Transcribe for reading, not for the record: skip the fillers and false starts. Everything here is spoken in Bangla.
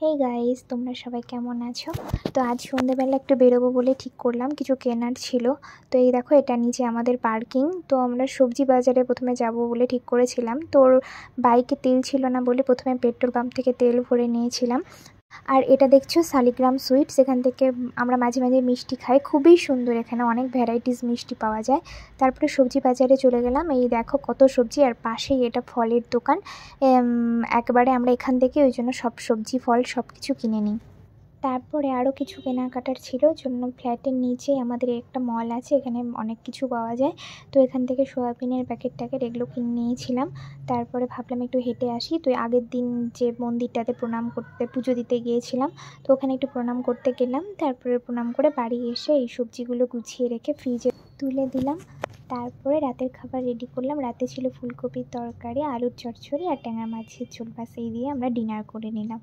হেই গাইস, তোমরা সবাই কেমন আছো? তো আজ সন্ধ্যেবেলা একটু বেরোবো বলে ঠিক করলাম, কিছু কেনার ছিল। তো এই দেখো, এটা নিচে আমাদের পার্কিং। তো আমরা সবজি বাজারে প্রথমে যাব বলে ঠিক করেছিলাম। তোর বাইকে তেল ছিল না বলে প্রথমে পেট্রোল পাম্প থেকে তেল ভরে নিয়েছিলাম। আর এটা দেখছো শালিগ্রাম সুইটস, এখান থেকে আমরা মাঝে মাঝে মিষ্টি খাই, খুবই সুন্দর, এখানে অনেক ভ্যারাইটিস মিষ্টি পাওয়া যায়। তারপরে সবজি বাজারে চলে গেলাম, এই দেখো কত সবজি, আর পাশেই এটা ফলের দোকান। একবারে আমরা এখান থেকে ওই জন্য সব সবজি ফল সব কিছু কিনে নিই। তারপরে আরও কিছু কেনাকাটার ছিল জন্য ফ্ল্যাটের নিচেই আমাদের একটা মল আছে, এখানে অনেক কিছু পাওয়া যায়। তো এখান থেকে সোয়াবিনের প্যাকেট ট্যাকেট এগুলো কিনে নিয়েছিলাম। তারপরে ভাবলাম একটু হেঁটে আসি। তো আগের দিন যে মন্দিরটাতে প্রণাম করতে পুজো দিতে গিয়েছিলাম, তো ওখানে একটু প্রণাম করতে গেলাম। তারপরে প্রণাম করে বাড়ি এসে এই সবজিগুলো গুছিয়ে রেখে ফ্রিজে তুলে দিলাম। তারপরে রাতের খাবার রেডি করলাম। রাতে ছিল ফুলকপির তরকারি, আলুর চচ্চড়ি আর ট্যাংরা মাছের ঝোল, বাস এই দিয়ে আমরা ডিনার করে নিলাম।